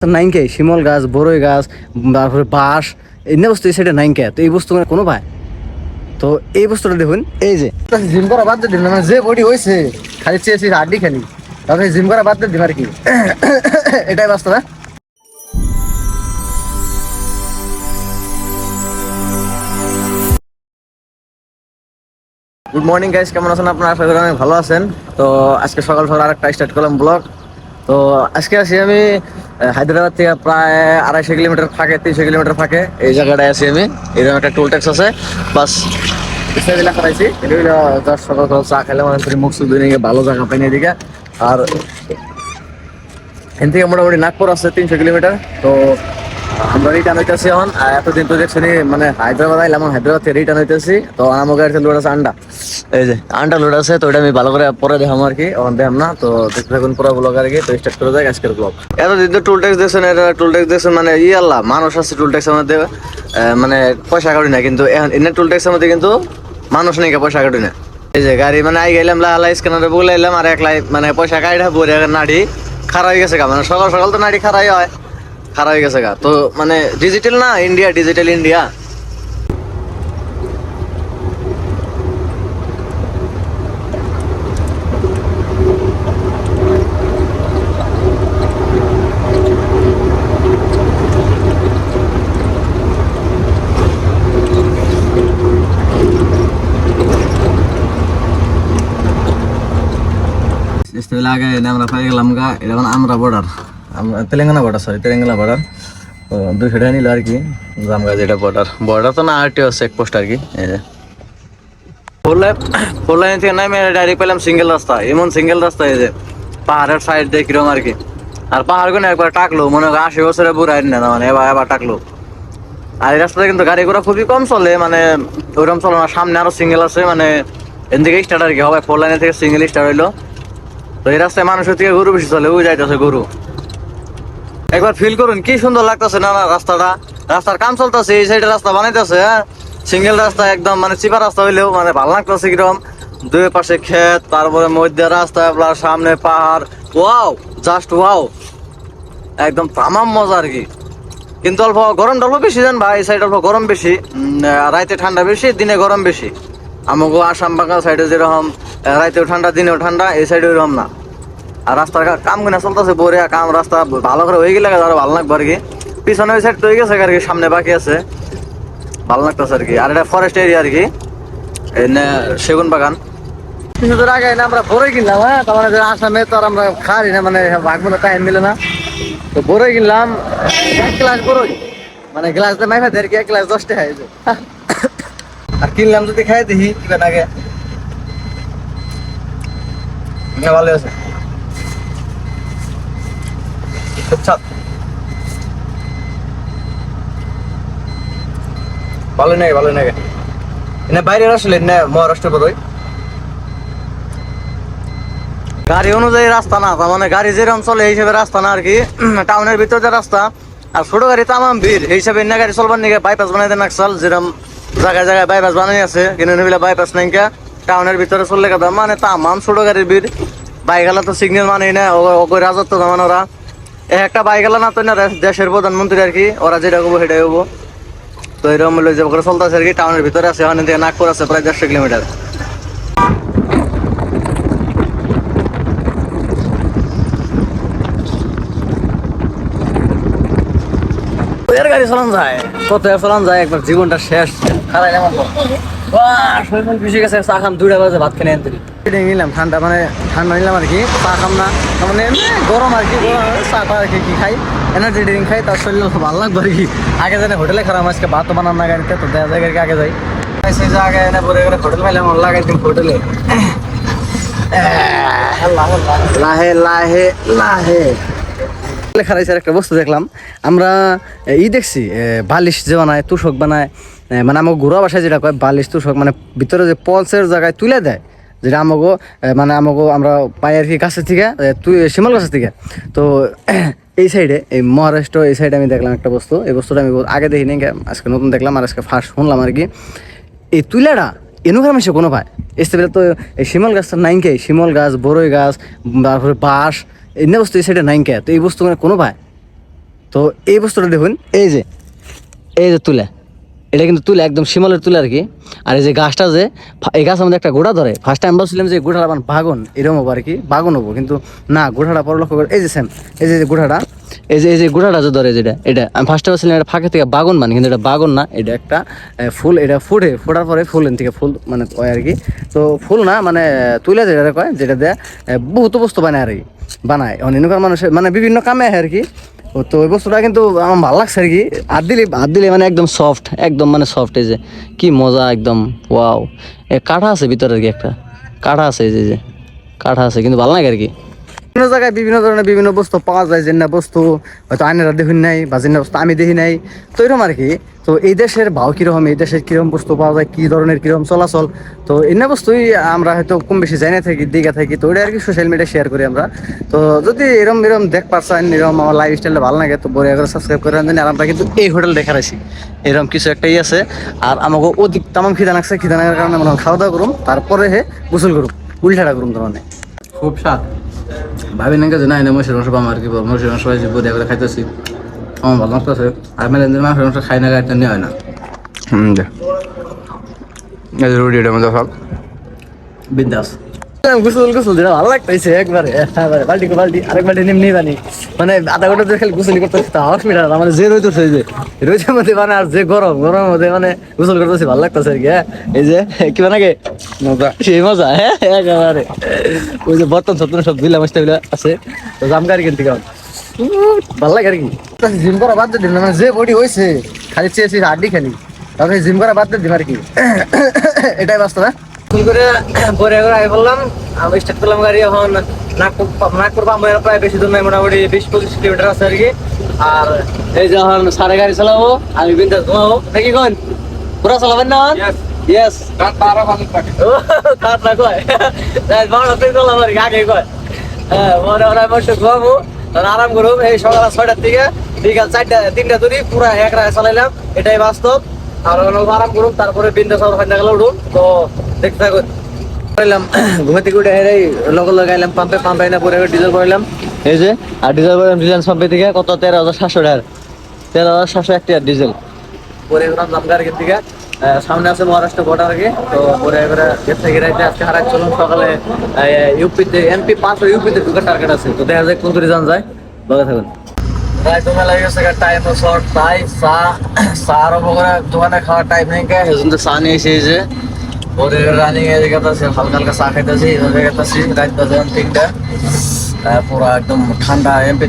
নাইনকে শিমল গাছ, বড়ই গাছ, তারপরে বাঁশ, এমনি বস্তু এই সাইডে নাইনকে। তো এই বস্তু কোনো পায়। তো এই বস্তুটা দেখুন, এই যে জিম করা বাদ দিয়ে দিন, মানে যে বডি হয়েছে খালি চেয়েছি হাড্ডি খালি, তারপরে জিম করা বাদ দিয়ে দিন আর কি। এটাই বাস্তব। গুড মর্নিং গাইস, কেমন আছেন আপনারা? আশা করি অনেক ভালো আছেন। তো আজকে সকাল সকাল আরেকটা স্টার্ট করলাম ব্লগ। তো আজকে আসি আমি হায়দ্রাবাদ থেকে প্রায় 250 কিলোমিটার ফাঁকে, 300 কিলোমিটার ফাঁকে এই জায়গাটায় আছি আমি। এরকম একটা টোল ট্যাক্স আছে, বাস লেখা পাইছি। সকাল সকাল চা খেলে মানে মুখ শুধু নিয়ে ভালো জায়গা পাইনি এদিকে। আর এখান থেকে মোটামুটি নাগপুর আছে 300 কিলোমিটার। তো আমরা রিটার্ন হইতেছি এখন। এতদিন তো দেখছি মানে হায়দ্রাবাদ আইলাম, হায়দ্রাবাদ থেকে রিটার্ন হইতেছি। তো আমার গাড়িতে লোড আছে আন্ডা, এই যে আন্ডা লোড আছে। তো এটা আমি ভালো করে পরে দেখাম আর কি, এখন দেখাম না। তো দেখতে থাকুন পুরো ব্লগ আর কি। তো স্টার্ট করে যায় আজকের ব্লগ। এতদিন তো টোল ট্যাক্স দেখছেন, এটা টোল ট্যাক্স দেখছেন মানে আল্লাহ মানুষ আছে টোল ট্যাক্সের মধ্যে, মানে পয়সা কাটি না। কিন্তু এখন এনে টোল ট্যাক্সের মধ্যে কিন্তু মানুষ নেই, পয়সা কাটি না। এই যে গাড়ি মানে আই গেলাম লাল স্ক্যানারে বলাইলাম, আর একলাই মানে পয়সা কাটা পরে নাড়ি খারাপ হয়ে গেছে গা। মানে সকাল সকাল তো নাড়ি খারাই হয়, খারাপ হয়ে গেছে গা। তো মানে ডিজিটাল না ইন্ডিয়া, ডিজিটাল ইন্ডিয়া। আগে আমরা পাই গেলাম গা, এটা মানে আমরা border, Telangana border, sorry Telangana border. তো 200 টাকা নিল আর কি জামগা, যেটা বর্ডার। বর্ডার তো না, আরটিও চেকপোস্ট আর কি। এই যে ফোর লাইন থেকে নামে ডাইরেক্ট পেলাম সিঙ্গেল রাস্তা। এমন সিঙ্গেল রাস্তা এই যে পাহাড়ের সাইড দিয়ে কিরম আর কি। আর পাহাড় গুলো একবার টাকলো, মনে হয় 80 বছরে বুড়াই না, মানে এবার টাকলো। আর এই রাস্তাতে কিন্তু গাড়ি ঘোড়া খুবই কম চলে, মানে ওইরকম চলে না। সামনে আরো সিঙ্গেল আছে, মানে এন থেকে স্টার্ট আর কি হবে। 4 লাইনের থেকে সিঙ্গেল স্টার্ট হইলো। তো এই রাস্তায় মানুষের থেকে গরু বেশি চলে, ওই যাইতেছে গরু। একবার ফিল করুন কি সুন্দর লাগতেছে না রাস্তাটা। রাস্তার কাম চলতেছে, এই সাইডে রাস্তা বানাইতেছে, হ্যাঁ সিঙ্গেল রাস্তা একদম, মানে চিপা রাস্তা হইলেও মানে ভালো লাগতেছে কিরকম। দুই পাশে ক্ষেত, তারপরে মধ্যে রাস্তা, আপনার সামনে পাহাড়। ওয়াও, জাস্ট ওয়াও, একদম তামাম মজা আর কি। কিন্তু অল্প গরমটা অল্প বেশি জান ভাই, এই সাইড অল্প গরম বেশি। রাইতে ঠান্ডা বেশি, দিনে গরম বেশি। আমাকে আসাম বাংলা সাইডে যেরকম রাইতেও ঠান্ডা দিনেও ঠান্ডা, এই সাইডে ওইরকম না। আর রাস্তার কাম কিনা চলতেছে, বোরে কাম। রাস্তা ভালো করে হয়ে গেলে আরো ভালো লাগবে আর কি। পিছনে ওই সাইড তো হয়ে গেছে আর কি, সামনে বাকি আছে, ভালো লাগতেছে আর কি। আর এটা ফরেস্ট এরিয়া আর কি, সেগুন বাগান। কিছু দূর আগে আমরা বড়ই কিনলাম, হ্যাঁ তার মানে আসামে তো আর আমরা খাই না, মানে ভাগবো না, টাইম মিলে না। তো বড়ই কিনলাম 1 গ্লাস বড়ই, মানে গ্লাস দিয়ে মাইফা দেয় আর কি, 1 গ্লাস 10 টাকা। আর কিনলাম যদি খাই দেখি কিবেন আগে, ভালো আছে। ভালো লাগে, ভালো লাগে। এনে বাইরে আসলে না মহারাষ্ট্র বড়ই। গাড়ি অনুযায়ী রাস্তা না, তার মানে গাড়ি যেরকম চলে এই হিসেবে রাস্তা না আর কি। টাউনের ভিতরে যে রাস্তা, আর ছোট গাড়ি তামাম ভিড়, এই হিসাবে এনে গাড়ি চলবার নিকে বাইপাস বানাই দেন আকসাল। যেরকম জায়গায় জায়গায় বাইপাস বানাই আছে, কিন্তু নিবিলা বাইপাস নাই কা। টাউনের ভিতরে চললে কথা মানে তামাম ছোট গাড়ির ভিড়। বাইকওয়ালা তো সিগন্যাল মানেই না, ওই রাজত্ব জামান ওরা। একটা বাইকওয়ালা না তো না দেশের প্রধানমন্ত্রী আর কি, ওরা যেটা হবো সেটাই হবো। তো এরকম যে করে চলতেছে আর কি। টাউনের ভিতরে আছে, ওখান থেকে নাগপুর আছে প্রায় 150 কিলোমিটার। গাড়ি চালান যায়, কত চালান যায়, একবার জীবনটা শেষ। খারাই এমন বেশি গেছে, চা খাম 2টা বাজে, ভাত খেয়ে নিলাম। ঠান্ডা মানে ঠান্ডা নিলাম আর কি, চা খাম না, মানে গরম আর কি। চা আর কি কি খাই, এনার্জি ড্রিঙ্ক খাই, তার শরীর ভালো লাগবে আর কি। আগে জানে হোটেলে খারাপ, আজকে ভাত বানান না গাড়িতে, তো দেখা যায় আগে যাই। সেই যে আগে এনে পরে হোটেল পাইলাম, লাগাই দিন হোটেলে। লাহে লাহে লাহে খারাইছে একটা বস্তু দেখলাম আমরা, দেখছি বালিশ যে বানায়, তুষক বানায়, মানে আমাকে ঘোরা বাসায় যেটা কয় বালিশ তুষক, মানে ভিতরে যে পলসের জায়গায় তুলে দেয়, যেটা আমাকে মানে আমরা পাই আর কি গাছের থেকে, শিমল গাছের থেকে। তো এই সাইডে, এই মহারাষ্ট্র এই সাইডে আমি দেখলাম একটা বস্তু। এই বস্তুটা আমি আগে দেখিনি, আজকে নতুন দেখলাম, আর আজকে ফার্স্ট শুনলাম আর কি। এই তুলাটা এনুখার মাসে কোনো পায় এসতে পেলে। তো এই শিমল গাছটা নাইনকে, শিমল গাছ, বড়ই গাছ, তারপরে বাঁশ, এমনি বস্তু এই সাইডে নাইনকে। তো এই বস্তু কোনো পায়। তো এই বস্তুটা দেখুন, এই যে তুলা, এটা কিন্তু তুলা, একদম শিমলের তুলা আর কি। আর এই যে গাছটা যে, এই গাছের মধ্যে একটা গোড়া ধরে, ফার্স্ট টাইম বলছিলাম যে গোড়াটা মানে বাগন এরকম হবো আর কি, বাগন হবো, কিন্তু না, গোড়াটা পরে লক্ষ্য করে এই যে সেম, এই যে গোড়াটা, এই যে গোড়াটা যে ধরে, যেটা এটা আমি ফার্স্টে বলছিলাম এটা ফাঁকে থেকে বাগন মানে, কিন্তু এটা বাগন না, এটা একটা ফুল, এটা ফোটার পরে ফুল থেকে ফুল মানে কয় আর কি। তো ফুল না মানে তুলে যেটা কয়, যেটা দেয় বহুত বস্তু বানায় আর কি, বানায় অনেক মানুষের মানে বিভিন্ন কামে আর কি। তো ওই বস্তুটা কিন্তু আমার ভালো লাগছে আর কি, হাত দিলে মানে একদম সফট, একদম মানে সফট, এই যে কি মজা একদম, ওয়াও। কাঠা আছে ভিতরে আর কি, একটা কাঠা আছে, এই যে কাঠা আছে, কিন্তু ভালো লাগে আর কি। বিভিন্ন জায়গায় বিভিন্ন ধরনের বিভিন্ন বস্তু পাওয়া যায়, যে না বস্তু হয়তো আইনেরা দেখুন নাই, বা যে বস্তু আমি দেখি নাই, তো এরকম আর কি। তো এই দেশের ভাও কীরকম, এই দেশের কীরকম বস্তু পাওয়া যায়, কী ধরনের কীরকম চলাচল, তো এনে বস্তুই আমরা হয়তো কম বেশি জানে থাকি, দিঘা থাকি, তো ওইটা আর কি সোশ্যাল মিডিয়া শেয়ার করি আমরা। তো যদি এরম দেখ পারছেন, এরকম আমার লাইফ স্টাইলটা ভালো লাগে, তো বড় করে সাবস্ক্রাইব করে আনবেন। আর আমরা কিন্তু এই হোটেল দেখা রাখছি, এরকম কিছু একটাই আছে। আর আমাকে অধিক তামাম খিদা লাগছে, খিদা লাগার কারণে আমরা খাওয়া দাওয়া করুম, তারপরে গোসল করুম, উল্টাটা করুম, তার মানে খুব স্বাদ। ভাবি না যে না এনে মহিষের মাংস পাম আর কি, মহিষের মাংস বড়িয়া করে খাইতেছি, আমার ভালো লাগতেছে। আর মেলেন্দের মাংসের মাংস খাই না, গাড়িটা নেওয়া হয় না। রুটিটার মধ্যে সব বিন্দাস। গোসল যেটা ভালো লাগতেছে একবারে, বাল্টি আরেক বাল্টি নিমনি বানি, মানে আধা ঘন্টা ধরে খালি গোসল করতেছি, তা হসপিটাল মানে যে রইতেছে, এই যে রোদের মধ্যে মানে, আর যে গরমের মধ্যে মানে গোসল করতেছি, ভালো লাগতেছে আর কি। এই যে কি বানাকে মজা, সেই মজা, হ্যাঁ একেবারে। ওই যে বর্তন সত্তন সব বিলা মাছটা আছে, তো জামকারি কিনতে কেমন ভালো লাগে আর কি। জিম করা বাদ দিয়ে দিন, মানে যে বডি হয়েছে, খালি চেয়েছি হাড্ডি খালি, তারপরে জিম করা বাদ দিয়ে দিন আর কি, এটাই বাস্তব। ফুল করে পরে আগে বললাম, আমি স্টার্ট করলাম গাড়ি। এখন নাগপুর পাম্পের প্রায় বেশি দূর নাই, মোটামুটি 20-25 কিলোমিটার আছে আর কি। আর এই যে এখন সারে গাড়ি চালাবো, আমি বিন্দাস ঘুমাবো নাকি, কোন পুরা চালাবেন না? ইয়েস, কাট না কয় বারো থেকে চলাম আর কি, আগে কয়। হ্যাঁ, মনে হয় বসে ঘুমাবো, আরাম করুম। এই সকাল 6টার থেকে বিকাল 4টা-3টা ধরি পুরা এক রায় চালাইলাম, এটাই বাস্তব। আর আরাম করুন, তারপরে বিন্দাস গেলে উঠুন। তো দেখতে থাকুন। ঘুমে থেকে উঠে হেরে লাগাইলাম পাম্পে না পরে ডিজেল করলাম, এই যে। আর ডিজেল করলাম রিলায়েন্স পাম্পে থেকে কত 13,700 টাকা, 13,700 একটা ডিজেল পরে গেলাম জামগাড়ির দিকে। সামনে আছে মহারাষ্ট্র বর্ডার আর কি। তো পরে এবারে গেট থেকে রাইতে আজকে হারাই চলুন, সকালে ইউপিতে এমপি পাস ও ইউপিতে ঢুকার টার্গেট আছে। তো দেখা যায় কোন দূরে যান যায়, বলে থাকুন। তোমার লাগে টাইম শর্ট, তাই চা দোকানে খাওয়ার টাইম নেই, চা নিয়ে এসে যে ওরে রানিং এ গেছে, হালকা হালকা চা খাইতেছি, রাত বাজে 3টা, পুরো একদম ঠান্ডা এমপি।